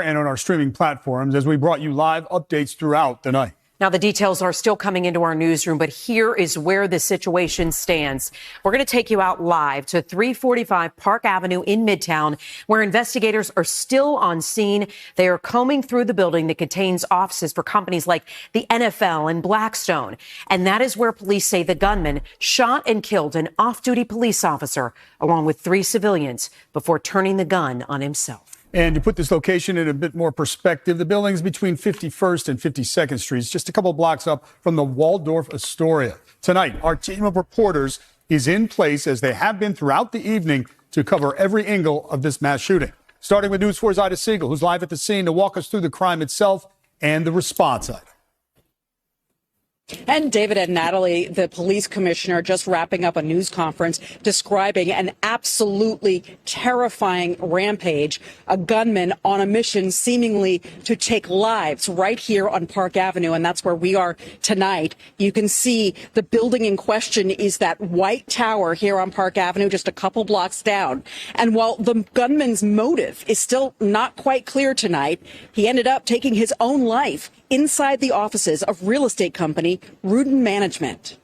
and on our streaming platforms as we brought you live updates throughout the night. Now, the details are still coming into our newsroom, but here is where the situation stands. We're going to take you out live to 345 Park Avenue in Midtown, where investigators are still on scene. They are combing through the building that contains offices for companies like the NFL and Blackstone. And that is where police say the gunman shot and killed an off-duty police officer, along with 3 civilians, before turning the gun on himself. And to put this location in a bit more perspective, the building's between 51st and 52nd Streets, just a couple blocks up from the Waldorf Astoria. Tonight, our team of reporters is in place, as they have been throughout the evening, to cover every angle of this mass shooting. Starting with News 4's Ida Siegel, who's live at the scene to walk us through the crime itself and the response. Ida. And David and Natalie, the police commissioner, just wrapping up a news conference describing an absolutely terrifying rampage, a gunman on a mission seemingly to take lives right here on Park Avenue. And that's where we are tonight. You can see the building in question is that white tower here on Park Avenue, just a couple blocks down. And while the gunman's motive is still not quite clear tonight, he ended up taking his own life inside the offices of real estate company Rudin Management.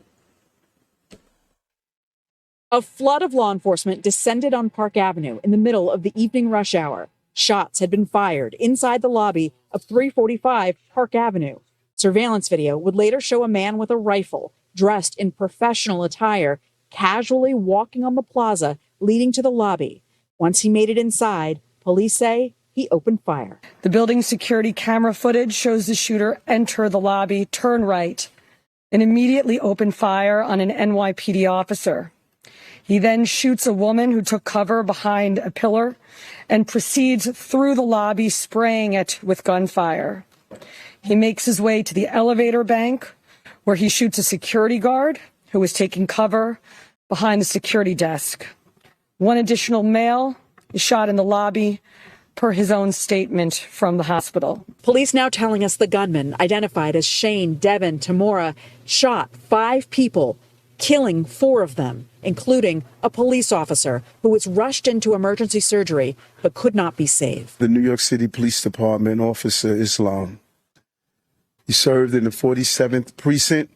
A flood of law enforcement descended on Park Avenue in the middle of the evening rush hour. Shots had been fired inside the lobby of 345 Park Avenue. Surveillance video would later show a man with a rifle, dressed in professional attire, casually walking on the plaza leading to the lobby. Once he made it inside, police say he opened fire. The building's security camera footage shows the shooter enter the lobby, turn right, and immediately open fire on an NYPD officer. He then shoots a woman who took cover behind a pillar and proceeds through the lobby, spraying it with gunfire. He makes his way to the elevator bank, where he shoots a security guard who was taking cover behind the security desk. One additional male is shot in the lobby, per his own statement from the hospital. Police now telling us the gunman, identified as Shane Devin Tamora, shot 5 people, killing 4 of them, including a police officer who was rushed into emergency surgery but could not be saved. The New York City Police Department Officer Islam. He served in the 47th Precinct.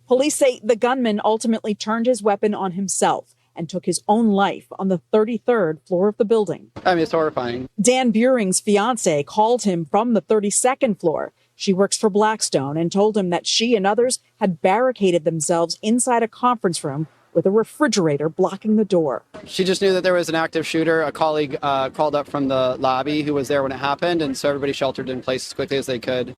Police say the gunman ultimately turned his weapon on himself and took his own life on the 33rd floor of the building. I mean, it's horrifying. Dan Buring's fiance called him from the 32nd floor. She works for Blackstone and told him that she and others had barricaded themselves inside a conference room with a refrigerator blocking the door. She just knew that there was an active shooter. A colleague called up from the lobby who was there when it happened, and so everybody sheltered in place as quickly as they could.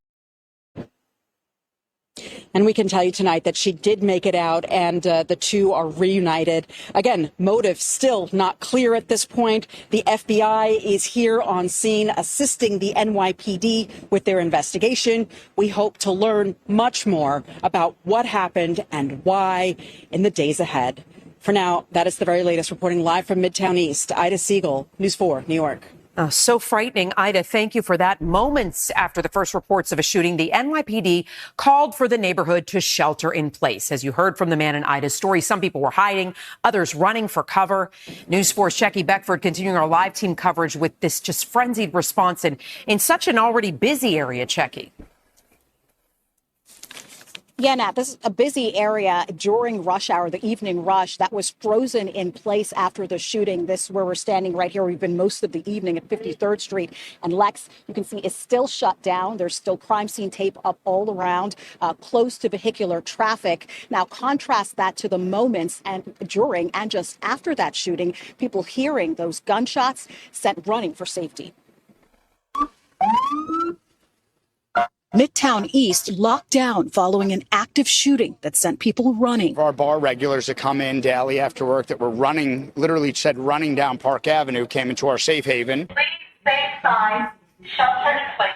And we can tell you tonight that she did make it out, and the two are reunited. Again, motive still not clear at this point. The FBI is here on scene assisting the NYPD with their investigation. We hope to learn much more about what happened and why in the days ahead. For now, that is the very latest, reporting live from Midtown East. Ida Siegel, News 4, New York. So frightening. Ida, thank you for that. Moments after the first reports of a shooting, the NYPD called for the neighborhood to shelter in place. As you heard from the man in Ida's story, some people were hiding, others running for cover. News 4's Shecky Beckford continuing our live team coverage with this just frenzied response in such an already busy area, Shecky. Yeah, Nat, this is a busy area during rush hour, the evening rush that was frozen in place after the shooting. This where we're standing right here. We've been most of the evening at 53rd Street, and Lex, you can see, is still shut down. There's still crime scene tape up all around, close to vehicular traffic. Now, contrast that to the moments and during and just after that shooting, people hearing those gunshots sent running for safety. Midtown East locked down following an active shooting that sent people running. Our bar regulars that come in daily after work that were running, literally said running down Park Avenue, came into our safe haven. Please stay inside, shelter in place.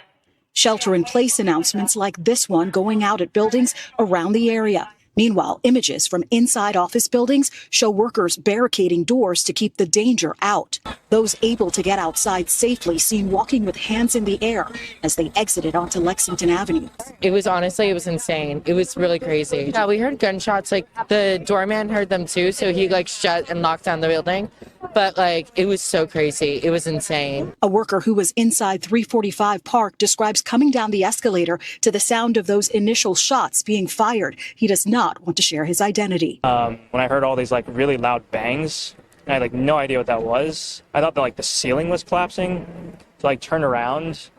Shelter in place announcements like this one going out at buildings around the area. Meanwhile, images from inside office buildings show workers barricading doors to keep the danger out. Those able to get outside safely seen walking with hands in the air as they exited onto Lexington Avenue. It was insane. It was really crazy. Yeah, we heard gunshots. Like the doorman heard them too, so he shut and locked down the building. But like, it was so crazy. It was insane. A worker who was inside 345 Park describes coming down the escalator to the sound of those initial shots being fired. He does not want to share his identity. When I heard all these like really loud bangs, and I had like no idea what that was. I thought that like the ceiling was collapsing. So like turned around,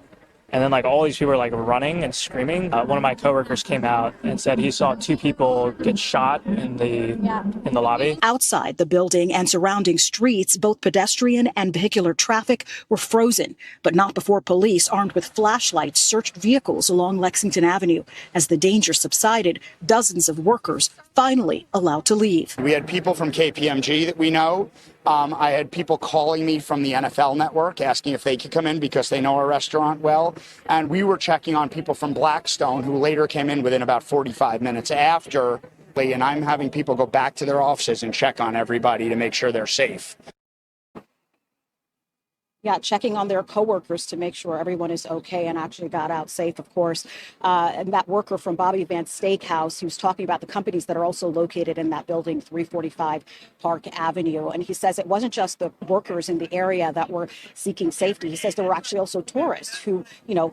and then like all these people were like running and screaming. One of my coworkers came out and said he saw 2 people get shot in the lobby. Outside the building and surrounding streets, both pedestrian and vehicular traffic were frozen, but not before police armed with flashlights searched vehicles along Lexington Avenue. As the danger subsided, dozens of workers finally allowed to leave. We had people from KPMG that we know. I had people calling me from the NFL network asking if they could come in because they know our restaurant well. And we were checking on people from Blackstone who later came in within about 45 minutes after. And I'm having people go back to their offices and check on everybody to make sure they're safe. Yeah, checking on their coworkers to make sure everyone is okay and actually got out safe, of course. And that worker from Bobby Vance Steakhouse, who's talking about the companies that are also located in that building, 345 Park Avenue. And he says it wasn't just the workers in the area that were seeking safety. He says there were actually also tourists who,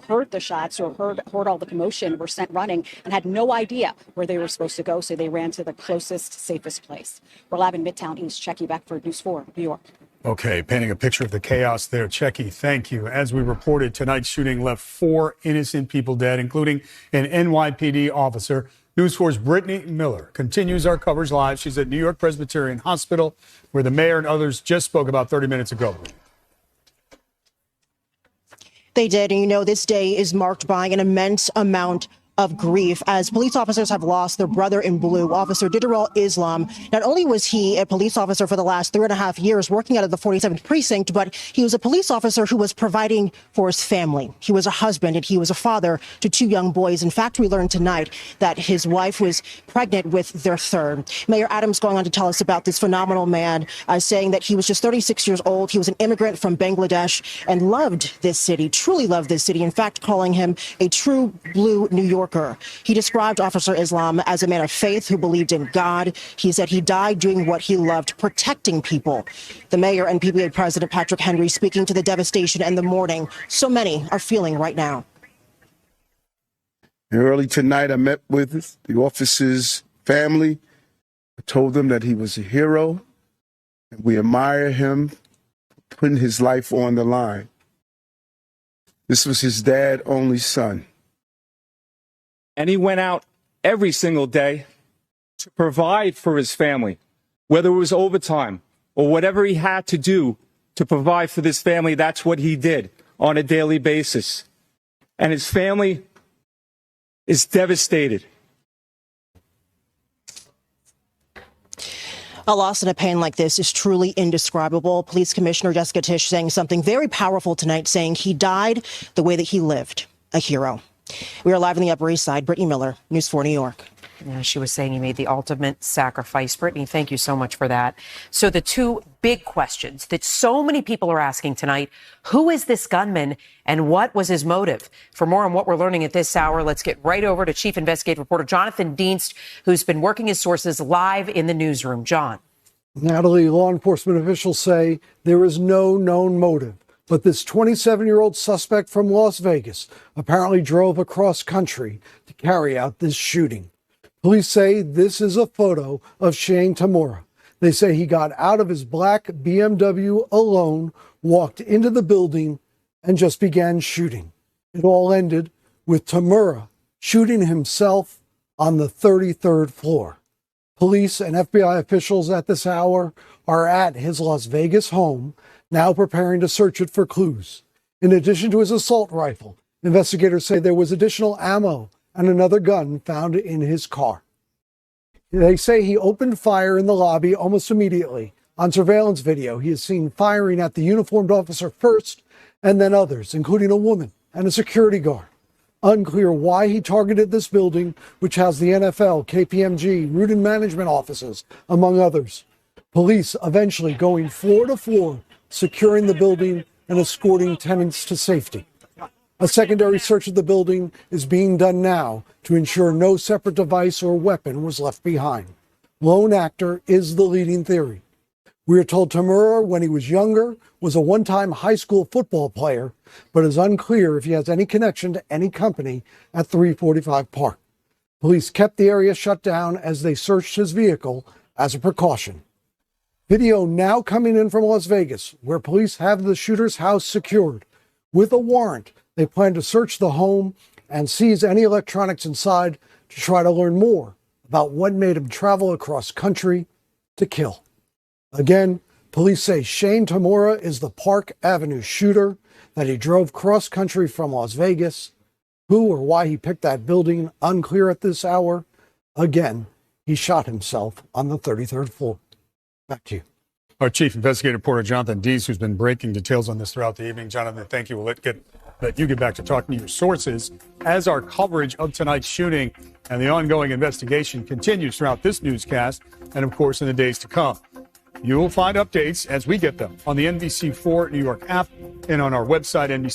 heard the shots or heard all the commotion, were sent running and had no idea where they were supposed to go. So they ran to the closest, safest place. We're live in Midtown East. Checky Beckford, News 4, New York. Okay, painting a picture of the chaos there. Checky, thank you. As we reported, tonight's shooting left 4 innocent people dead, including an NYPD officer. News 4's Brittany Miller continues our coverage live. She's at New York Presbyterian Hospital, where the mayor and others just spoke about 30 minutes ago. They did. And this day is marked by an immense amount of grief as police officers have lost their brother in blue, Officer Diderol Islam. Not only was he a police officer for the last 3.5 years working out of the 47th precinct, but he was a police officer who was providing for his family. He was a husband and he was a father to 2 young boys. In fact, we learned tonight that his wife was pregnant with their third. Mayor Adams going on to tell us about this phenomenal man, saying that he was just 36 years old. He was an immigrant from Bangladesh and loved this city, truly loved this city. In fact, calling him a true blue New Yorker. He described Officer Islam as a man of faith who believed in God. He said he died doing what he loved, protecting people. The mayor and PBA President Patrick Henry speaking to the devastation and the mourning so many are feeling right now. Early tonight, I met with the officer's family. I told them that he was a hero, and we admire him for putting his life on the line. This was his dad's only son. And he went out every single day to provide for his family, whether it was overtime or whatever he had to do to provide for this family. That's what he did on a daily basis. And his family is devastated. A loss and a pain like this is truly indescribable. Police Commissioner Jessica Tisch saying something very powerful tonight, saying he died the way that he lived, a hero. We are live on the Upper East Side. Brittany Miller, News 4 New York. Yeah, she was saying he made the ultimate sacrifice. Brittany, thank you so much for that. So the 2 big questions that so many people are asking tonight: who is this gunman and what was his motive? For more on what we're learning at this hour, let's get right over to Chief Investigative Reporter Jonathan Dienst, who's been working his sources live in the newsroom. John. Natalie, law enforcement officials say there is no known motive. But this 27-year-old suspect from Las Vegas apparently drove across country to carry out this shooting. Police say this is a photo of Shane Tamura. They say he got out of his black BMW alone, walked into the building, and just began shooting. It all ended with Tamura shooting himself on the 33rd floor. Police and FBI officials at this hour are at his Las Vegas home, now preparing to search it for clues. In addition to his assault rifle, investigators say there was additional ammo and another gun found in his car. They say he opened fire in the lobby almost immediately. On surveillance video, he is seen firing at the uniformed officer first and then others, including a woman and a security guard. Unclear why he targeted this building, which has the NFL, KPMG, route and management offices, among others. Police eventually going floor to floor, securing the building and escorting tenants to safety. A secondary search of the building is being done now to ensure no separate device or weapon was left behind. Lone actor is the leading theory. We are told Tamura, when he was younger, was a one-time high school football player, but it's unclear if he has any connection to any company at 345 Park. Police kept the area shut down as they searched his vehicle as a precaution. Video now coming in from Las Vegas, where police have the shooter's house secured. With a warrant, they plan to search the home and seize any electronics inside to try to learn more about what made him travel across country to kill. Again, police say Shane Tamura is the Park Avenue shooter, that he drove cross-country from Las Vegas. Who or why he picked that building, unclear at this hour. Again, he shot himself on the 33rd floor. Back to you. Our chief investigative reporter, Jonathan Dees, who's been breaking details on this throughout the evening. Jonathan, thank you. We'll let you get back to talking to your sources as our coverage of tonight's shooting and the ongoing investigation continues throughout this newscast and, of course, in the days to come. You will find updates as we get them on the NBC4 New York app and on our website, NBC.